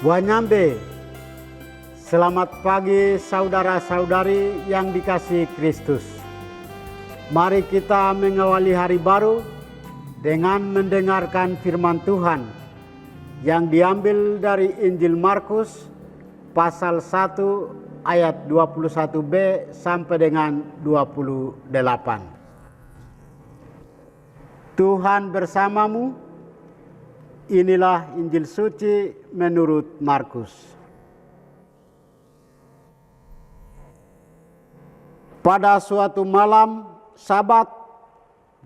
Wanyambe, selamat pagi saudara-saudari yang dikasihi Kristus. Mari kita mengawali hari baru dengan mendengarkan firman Tuhan yang diambil dari Injil Markus pasal 1 ayat 21b sampai dengan 28. Tuhan bersamamu. Inilah Injil suci menurut Markus. Pada suatu malam Sabat,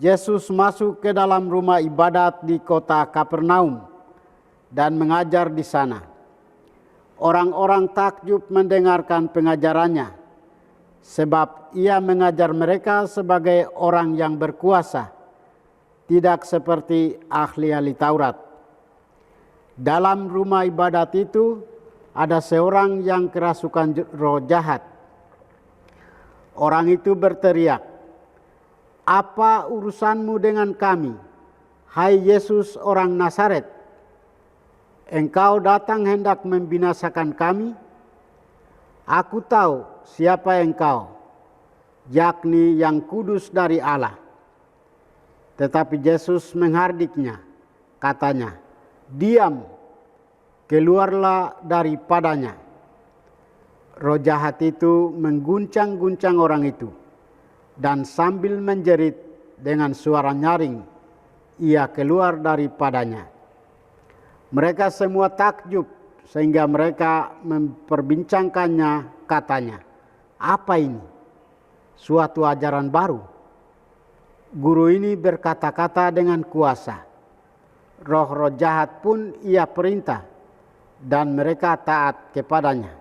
Yesus masuk ke dalam rumah ibadat di kota Kapernaum dan mengajar di sana. Orang-orang takjub mendengarkan pengajarannya, sebab ia mengajar mereka sebagai orang yang berkuasa, tidak seperti ahli-ahli Taurat. Dalam rumah ibadat itu ada seorang yang kerasukan roh jahat. Orang itu berteriak, "Apa urusanmu dengan kami, hai Yesus orang Nazaret? Engkau datang hendak membinasakan kami? Aku tahu siapa engkau, yakni yang kudus dari Allah." Tetapi Yesus menghardiknya, katanya, "Diam, keluarlah daripadanya." Roh jahat itu mengguncang-guncang orang itu, dan sambil menjerit dengan suara nyaring, ia keluar daripadanya. Mereka semua takjub sehingga mereka memperbincangkannya, katanya, "Apa ini? Suatu ajaran baru. Guru ini berkata-kata dengan kuasa. Roh-roh jahat pun ia perintah, dan mereka taat kepadanya."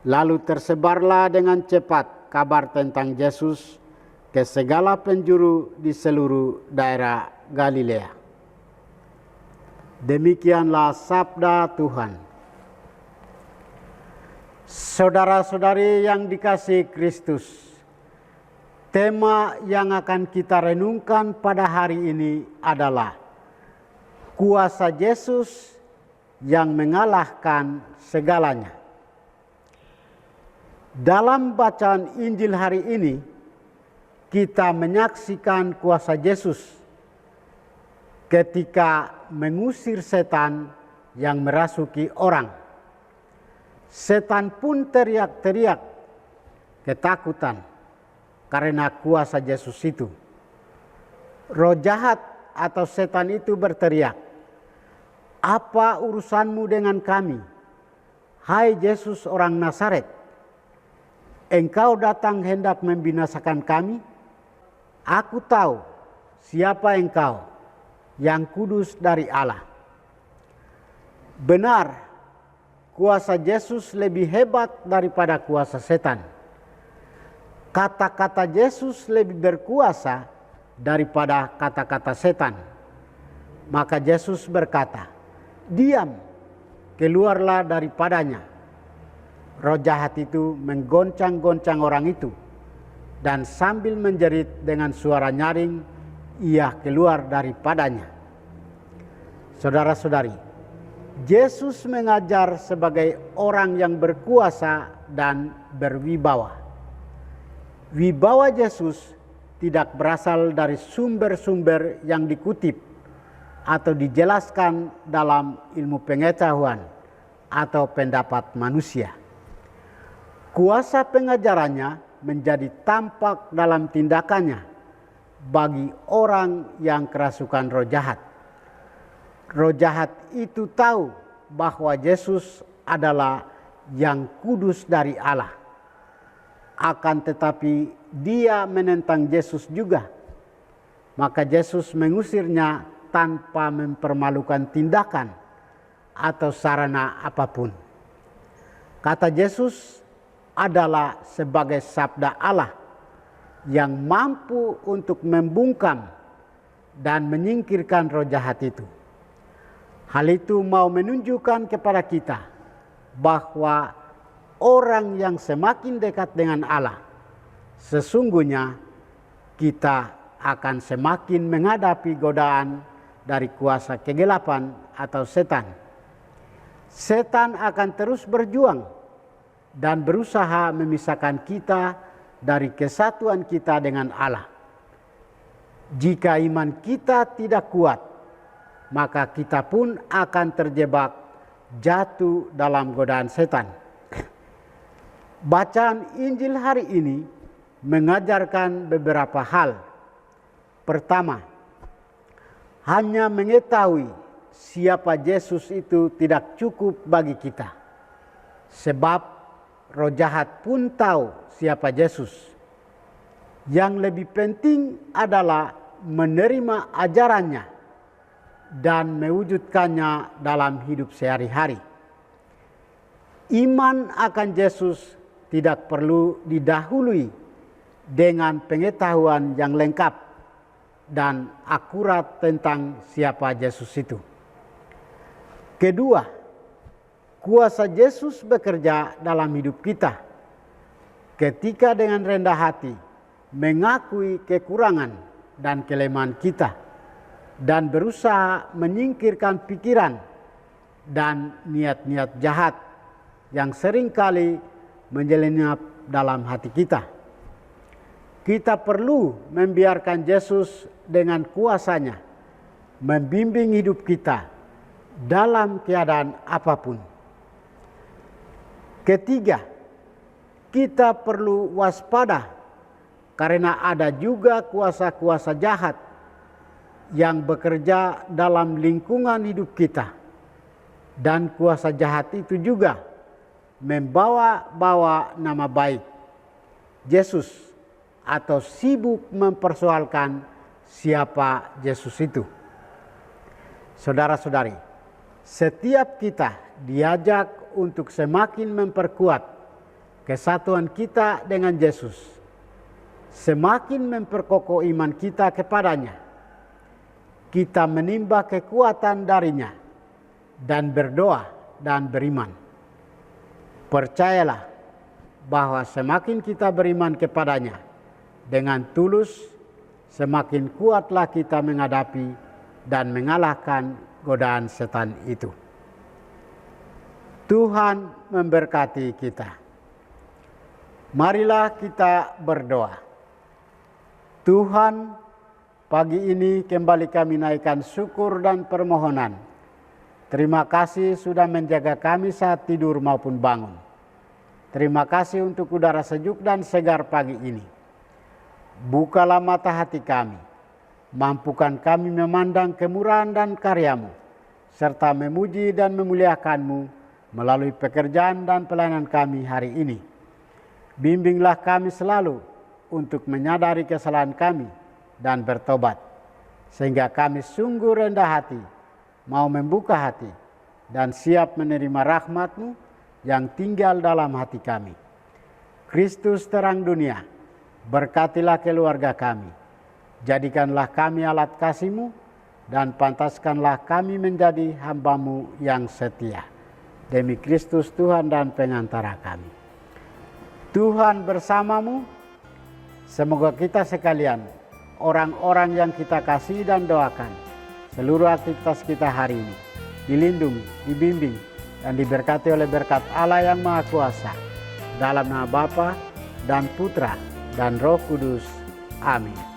Lalu tersebarlah dengan cepat kabar tentang Yesus ke segala penjuru di seluruh daerah Galilea. Demikianlah sabda Tuhan. Saudara-saudari yang dikasihi Kristus, tema yang akan kita renungkan pada hari ini adalah kuasa Yesus yang mengalahkan segalanya. Dalam bacaan Injil hari ini, kita menyaksikan kuasa Yesus ketika mengusir setan yang merasuki orang. Setan pun teriak-teriak ketakutan karena kuasa Yesus itu. Roh jahat atau setan itu berteriak, "Apa urusanmu dengan kami, hai Yesus orang Nazaret? Engkau datang hendak membinasakan kami? Aku tahu siapa engkau, yang kudus dari Allah." Benar, kuasa Yesus lebih hebat daripada kuasa setan. Kata-kata Yesus lebih berkuasa daripada kata-kata setan. Maka Yesus berkata, "Diam, keluarlah daripadanya." Roh jahat itu menggoncang-goncang orang itu, dan sambil menjerit dengan suara nyaring, ia keluar daripadanya. Saudara-saudari, Yesus mengajar sebagai orang yang berkuasa dan berwibawa. Wibawa Yesus tidak berasal dari sumber-sumber yang dikutip atau dijelaskan dalam ilmu pengetahuan atau pendapat manusia. Kuasa pengajarannya menjadi tampak dalam tindakannya bagi orang yang kerasukan roh jahat. Roh jahat itu tahu bahwa Yesus adalah yang kudus dari Allah. Akan tetapi dia menentang Yesus juga. Maka Yesus mengusirnya tanpa mempermalukan tindakan atau sarana apapun. Kata Yesus adalah sebagai sabda Allah yang mampu untuk membungkam dan menyingkirkan roh jahat itu. Hal itu mau menunjukkan kepada kita bahwa orang yang semakin dekat dengan Allah, sesungguhnya kita akan semakin menghadapi godaan dari kuasa kegelapan atau setan. setan akan terus berjuang dan berusaha memisahkan kita dari kesatuan kita dengan Allah. Jika iman kita tidak kuat, maka kita pun akan terjebak jatuh dalam godaan setan. Bacaan Injil hari ini mengajarkan beberapa hal. Pertama, hanya mengetahui siapa Yesus itu tidak cukup bagi kita. Sebab roh jahat pun tahu siapa Yesus. Yang lebih penting adalah menerima ajarannya dan mewujudkannya dalam hidup sehari-hari. Iman akan Yesus tidak perlu didahului dengan pengetahuan yang lengkap dan akurat tentang siapa Yesus itu. Kedua, kuasa Yesus bekerja dalam hidup kita. Ketika dengan rendah hati mengakui kekurangan dan kelemahan kita dan berusaha menyingkirkan pikiran dan niat-niat jahat yang seringkali menyelinap dalam hati kita. Kita perlu membiarkan Yesus dengan kuasanya membimbing hidup kita dalam keadaan apapun. Ketiga, kita perlu waspada karena ada juga kuasa-kuasa jahat yang bekerja dalam lingkungan hidup kita. Dan kuasa jahat itu juga membawa nama baik Yesus atau sibuk mempersoalkan siapa Yesus itu. Saudara-saudari, setiap kita diajak untuk semakin memperkuat kesatuan kita dengan Yesus, semakin memperkokoh iman kita kepadanya. Kita menimba kekuatan darinya dan berdoa dan beriman. Percayalah bahwa semakin kita beriman kepadanya dengan tulus, semakin kuatlah kita menghadapi dan mengalahkan godaan setan itu. Tuhan memberkati kita. Marilah kita berdoa. Tuhan, pagi ini kembali kami naikkan syukur dan permohonan. Terima kasih sudah menjaga kami saat tidur maupun bangun. Terima kasih untuk udara sejuk dan segar pagi ini. Bukalah mata hati kami, mampukan kami memandang kemurahan dan karya-Mu, serta memuji dan memuliakan-Mu melalui pekerjaan dan pelayanan kami hari ini. Bimbinglah kami selalu untuk menyadari kesalahan kami dan bertobat, sehingga kami sungguh rendah hati, mau membuka hati, dan siap menerima rahmat-Mu yang tinggal dalam hati kami. Kristus terang dunia, berkatilah keluarga kami, jadikanlah kami alat kasih-Mu, dan pantaskanlah kami menjadi hamba-Mu yang setia. Demi Kristus Tuhan dan pengantara kami. Tuhan bersamamu, semoga kita sekalian, orang-orang yang kita kasih dan doakan, seluruh aktivitas kita hari ini, dilindungi, dibimbing, dan diberkati oleh berkat Allah yang Maha Kuasa, dalam nama Bapa dan Putra dan Roh Kudus. Amin.